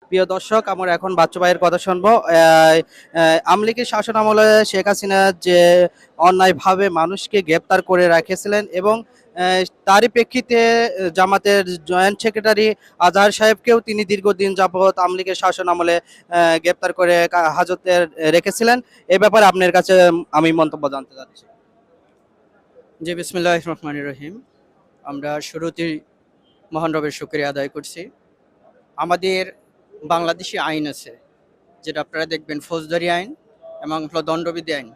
প্রিয় দর্শক, আমরা এখন বাচ্চু ভাইয়ের কথা শুনবো। আওয়ামী লীগের শাসন আমলে শেখ হাসিনা যে অন্যায়ভাবে মানুষকে গ্রেপ্তার করে রেখেছিলেন এবং তারই প্রেক্ষিতে জামাতের জয়েন্ট সেক্রেটারি আজহার সাহেবকেও তিনি দীর্ঘদিন যাবৎ আওয়ামী লীগের শাসন আমলে গ্রেপ্তার করে হাজতে রেখেছিলেন। এ ব্যাপারে আপনার কাছে আমি মন্তব্য জানতে চাচ্ছি। জি, বিসমিল্লাহির রহমানির রহিম। আমরা শুরুতেই মহান রবের শুকরিয়া আদায় করছি। আমাদের বাংলাদেশি আইন আছে, যেটা আপনারা দেখবেন ফৌজদারি আইন এবং হলো দণ্ডবিধি আইন।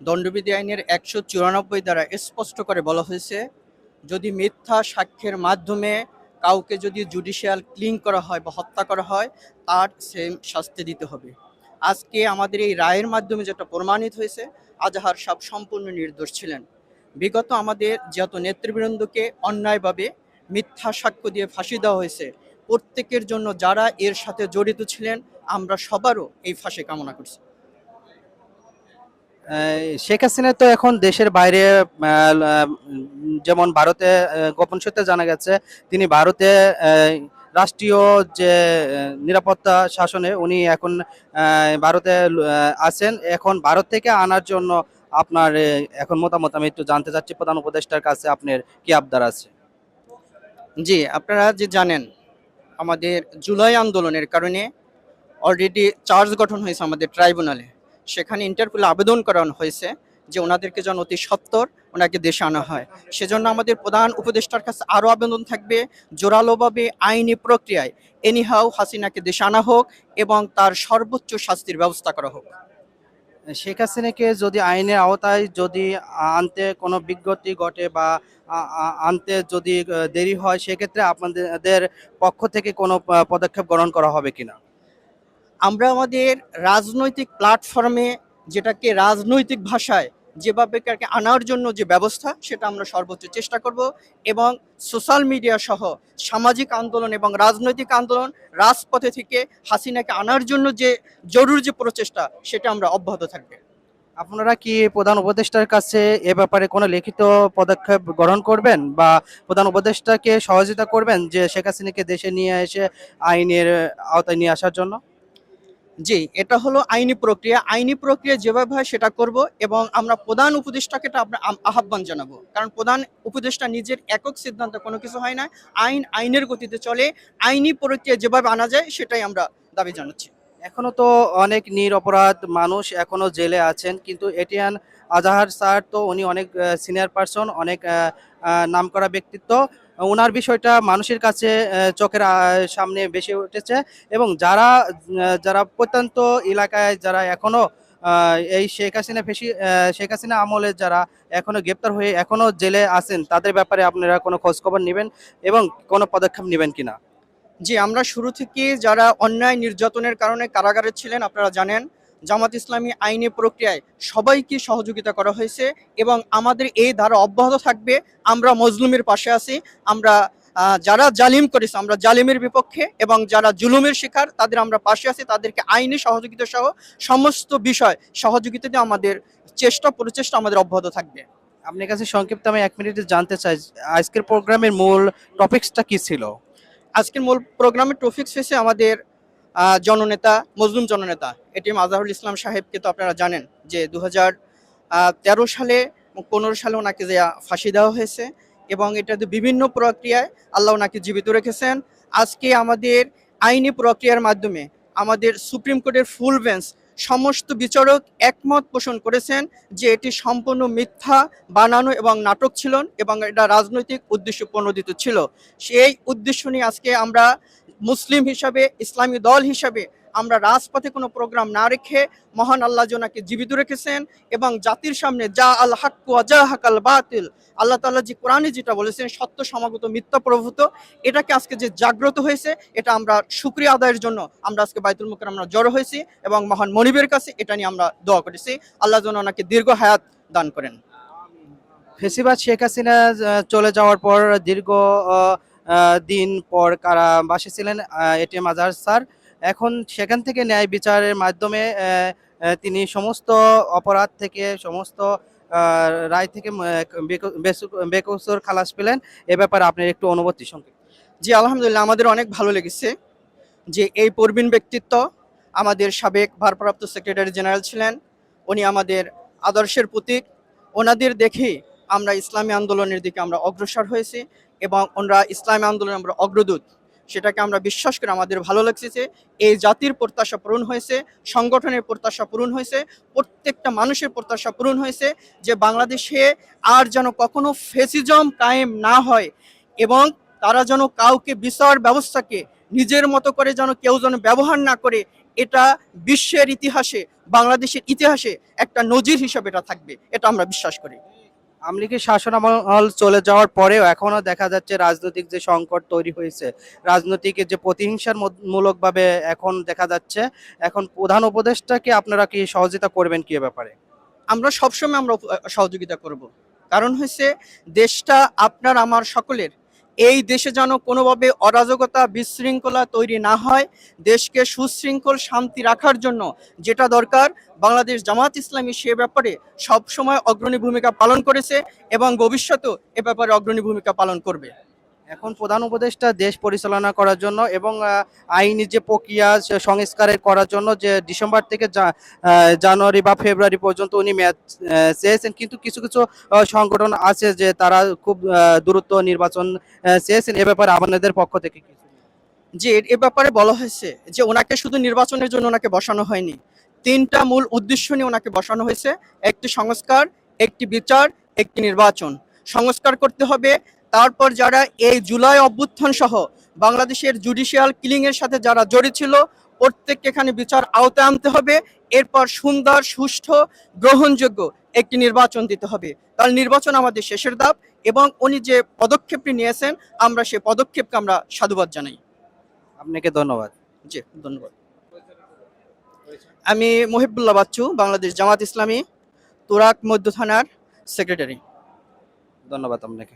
দণ্ডবিধি আইনের ১৯৪ দ্বারা স্পষ্ট করে বলা হয়েছে, যদি মিথ্যা সাক্ষ্যের মাধ্যমে কাউকে যদি জুডিশিয়াল ক্লিন করা হয় বা হত্যা করা হয়, তার সেম শাস্তি দিতে হবে। আজকে আমাদের এই রায়ের মাধ্যমে যেটা প্রমাণিত হয়েছে, আজহার সাহেব সম্পূর্ণ নির্দোষ ছিলেন। বিগত আমাদের যত নেতৃবৃন্দকে অন্যায়ভাবে মিথ্যা সাক্ষ্য দিয়ে ফাঁসি দেওয়া হয়েছে, প্রত্যেকের জন্য যারা এর সাথে জড়িত ছিলেন, আমরা সবারও এই ফাঁসি কামনা করছি। শেখ হাসিনা তো এখন দেশের বাইরে, যেমন ভারতে গোপন সূত্রে জানা গেছে তিনি ভারতে রাষ্ট্রীয় যে নিরাপত্তা শাসনে উনি এখন ভারতে আছেন। এখন ভারত থেকে আনার জন্য আপনার এখন মতামত আমি একটু জানতে চাচ্ছি, প্রধান উপদেষ্টার কাছে আপনার কি আবদার আছে? জি, আপনারা যে জানেন, আমাদের জুলাই আন্দোলনের কারণে অলরেডি চার্জ গঠন হয়েছে আমাদের ট্রাইব্যুনালে। সেখানে ইন্টারপোলে আবেদন করানো হয়েছে যে ওনাদেরকে যেন অতি সত্বর ওনাকে দেশে আনা হয়। সেজন্য আমাদের প্রধান উপদেষ্টার কাছে আরও আবেদন থাকবে, জোরালোভাবে আইনি প্রক্রিয়ায় এনিহাও হাসিনাকে দেশে আনা হোক এবং তার সর্বোচ্চ শাস্তির ব্যবস্থা করা হোক। শেখ হাসিনাকে যদি আইনের আওতায় যদি আনতে কোনো বিজ্ঞপ্তি ঘটে বা আনতে যদি দেরি হয়, সেক্ষেত্রে আপনাদের পক্ষ থেকে কোনো পদক্ষেপ গ্রহণ করা হবে কিনা? আমরা আমাদের রাজনৈতিক প্ল্যাটফর্মে যেটাকে রাজনৈতিক ভাষায় যেভাবে তাকে আনার জন্য যে ব্যবস্থা, সেটা আমরা সর্বোচ্চ চেষ্টা করব এবং সোশ্যাল মিডিয়া সহ সামাজিক আন্দোলন এবং রাজনৈতিক আন্দোলন, রাজপথে থেকে হাসিনাকে আনার জন্য যে জরুরি যে প্রচেষ্টা, সেটা আমরা অব্যাহত থাকবে। আপনারা কি প্রধান উপদেষ্টার কাছে এ ব্যাপারে কোনো লিখিত পদক্ষেপ গ্রহণ করবেন বা প্রধান উপদেষ্টাকে সহযোগিতা করবেন যে শেখ হাসিনাকে দেশে নিয়ে এসে আইনের আওতায় নিয়ে আসার জন্য? জি, এটা হলো আইনি প্রক্রিয়া। আইনি প্রক্রিয়া যেভাবে হয় সেটা করব এবং আমরা প্রধান উপদেষ্টাকে এটা আমরা আহ্বান জানাবো। কারণ প্রধান উপদেষ্টা নিজের একক সিদ্ধান্তে কোনো কিছু হয় না। আইন আইনের গতিতে চলে। আইনি প্রক্রিয়া যেভাবে আনা যায় সেটাই আমরা দাবি জানাচ্ছি। এখনো তো অনেক নিরপরাধ মানুষ এখনো জেলে আছেন, কিন্তু এটিএন আজাহার স্যার তো উনি অনেক সিনিয়র পারসন, অনেক নামকরা ব্যক্তিত্ব। ওনার বিষয়টা মানুষের কাছে চোখের সামনে বেশি উঠেছে এবং যারা যারা প্রত্যন্ত এলাকায় যারা এখনো এই শেখ হাসিনা আমলে যারা এখনো গ্রেপ্তার হয়ে এখনো জেলে আছেন, তাদের ব্যাপারে আপনারা কোনো খোঁজ খবর নেবেন এবং কোনো পদক্ষেপ নেবেন কিনা? জি, আমরা শুরু থেকে যারা অন্যায় নির্যাতনের কারণে কারাগারে ছিলেন, আপনারা জানেন, জামাত ইসলামী আইনি প্রক্রিয়ায় সবাইকে সহযোগিতা করা হয়েছে এবং আমাদের এই ধারা অব্যাহত থাকবে। আমরা মজলুমের পাশে আছি। আমরা যারা জালিম করেছে, আমরা জালিমের বিপক্ষে এবং যারা জুলুমের শিকার, তাদের আমরা পাশে আছি। তাদেরকে আইনি সহযোগিতা সহ সমস্ত বিষয় সহযোগিতা দিয়ে আমাদের প্রচেষ্টা আমাদের অব্যাহত থাকবে। আপনার কাছে সংক্ষিপ্ত আমি 1 মিনিটে জানতে চাই, আজকের প্রোগ্রামের মূল টপিকসটা কি ছিল? আজকের মূল প্রোগ্রামের টপিকস হয়েছে আমাদের জননেতা, মজলুম জননেতা এটিএম আজহারুল ইসলাম সাহেবকে তো আপনারা জানেন যে 2013 সালে 15 সালে ওনাকে যে ফাঁসি দেওয়া হয়েছে এবং এটাতে বিভিন্ন প্রক্রিয়ায় আল্লাহ ওনাকে জীবিত রেখেছেন। আজকে আমাদের আইনি প্রক্রিয়ার মাধ্যমে আমাদের সুপ্রিম কোর্টের ফুল বেঞ্চ সমস্ত বিচারক একমত পোষণ করেছেন যে এটি সম্পূর্ণ মিথ্যা, বানানো এবং নাটক ছিল এবং এটা রাজনৈতিক উদ্দেশ্য প্রণোদিত ছিল। সেই উদ্দেশ্য নিয়ে আজকে আমরা মুসলিম হিসাবে, ইসলামী দল হিসাবে আমরা রাজপথে কোনো প্রোগ্রাম না রেখে মহান আল্লাহ জোনাকে জীবিত রেখেছেন এবং জাতির সামনে যা আল হাক্কু ওয়া যা হাকাল বাতিল, আল্লাহ তাআলা যে কোরআনে যেটা বলেছেন সত্য সমাগত মিথ্যা প্রভূত, এটাকে আজকে যে জাগ্রত হয়েছে, এটা আমরা শুকরিয়া আদায়ের জন্য আমরা আজকে বাইতুল মুকাররমে জড়ো হয়েছি এবং মহান মনিবের কাছে এটা নিয়ে আমরা দোয়া করেছি আল্লাহ যেন ওনাকে দীর্ঘ হায়াত দান করেন। ফেসিবাদ শেখ হাসিনা চলে যাওয়ার পর দীর্ঘ দিন পর কারাবাসে ছিলেন এটিএম আজহার স্যার। এখন সেখান থেকে ন্যায় বিচারের মাধ্যমে তিনি সমস্ত অপরাধ থেকে, সমস্ত রায় থেকে বেকসুর খালাস পেলেন। এ ব্যাপারে আপনার একটু অনুভূতি সংক্ষেপে। জি, আলহামদুলিল্লাহ, আমাদের অনেক ভালো লেগেছে। যে এই প্রবীণ ব্যক্তিত্ব আমাদের সাবেক ভারপ্রাপ্ত সেক্রেটারি জেনারেল ছিলেন। উনি আমাদের আদর্শের প্রতীক। ওনাদের দেখে আমরা ইসলামী আন্দোলনের দিকে আমরা অগ্রসর হয়েছি এবং ওনারা ইসলামী আন্দোলনের আমরা অগ্রদূত, সেটাকে আমরা বিশ্বাস করে আমাদের ভালো লাগছে যে এই জাতির প্রত্যাশা পূরণ হয়েছে, সংগঠনের প্রত্যাশা পূরণ হয়েছে, প্রত্যেকটা মানুষের প্রত্যাশা পূরণ হয়েছে যে বাংলাদেশে আর যেন কখনো ফেসিজম কায়েম না হয় এবং তারা যেন কাউকে বিচার ব্যবস্থাকে নিজের মতো করে যেন কেউ যেন ব্যবহার না করে। এটা বিশ্বের ইতিহাসে, বাংলাদেশের ইতিহাসে একটা নজির হিসেবে এটা থাকবে, এটা আমরা বিশ্বাস করি। আওয়ামী লীগের শাসনামল চলে যাওয়ার পরেও এখনো দেখা যাচ্ছে রাজনৈতিক যে সংকট তৈরি হয়েছে, রাজনৈতিক যে প্রতিহিংসার মূলকভাবে এখন দেখা যাচ্ছে। এখন প্রধান উপদেষ্টাকে আপনারা কি সহযোগিতা করবেন কি এ ব্যাপারে? আমরা সবসময় আমরা সহযোগিতা করব। কারণ হচ্ছে দেশটা আপনার আমার সকলের। এই দেশে যেন কোনোভাবে অরাজকতা বিশৃঙ্খলা তৈরি না হয়, দেশকে সুশৃঙ্খল শান্তি রাখার জন্য যেটা দরকার বাংলাদেশ জামাত ইসলামী সে ব্যাপারে সবসময় অগ্রণী ভূমিকা পালন করেছে এবং ভবিষ্যতেও এ ব্যাপারে অগ্রণী ভূমিকা পালন করবে। এখন প্রধান উপদেষ্টা দেশ পরিচালনা করার জন্য এবং আইনি যে প্রক্রিয়া সংস্কারের করার জন্য যে ডিসেম্বর থেকে জানুয়ারি বা ফেব্রুয়ারি পর্যন্ত উনি মেয়াদ চেয়েছেন, কিন্তু কিছু কিছু সংগঠন আছে যে তারা খুব দ্রুত নির্বাচন চেয়েছেন। এ ব্যাপারে আপনাদের পক্ষ থেকে কি? যে এ ব্যাপারে বলা হয়েছে যে ওনাকে শুধু নির্বাচনের জন্য ওনাকে বসানো হয়নি, তিনটা মূল উদ্দেশ্য নিয়ে ওনাকে বসানো হয়েছে। একটি সংস্কার, একটি বিচার, একটি নির্বাচন। সংস্কার করতে হবে, তারপর যারা এই জুলাই অভ্যুত্থান সহ বাংলাদেশের জুডিশিয়াল কিলিং এর সাথে যারা জড়িত ছিল প্রত্যেককে এখানে বিচার আওতায় আনতে হবে। এরপর সুন্দর, সুষ্ঠু, গ্রহণযোগ্য একটি নির্বাচন দিতে হবে। তাহলে নির্বাচন আমাদের শেষের ধাপ এবং উনি যে পদক্ষেপটি নিয়েছেন আমরা সেই পদক্ষেপকে আমরা সাধুবাদ জানাই। আপনাকে ধন্যবাদ। জি, ধন্যবাদ। আমি মহিবুল্লাহ বাচ্চু, বাংলাদেশ জামাত ইসলামী তুরাক মধ্য থানার সেক্রেটারি। ধন্যবাদ আপনাকে।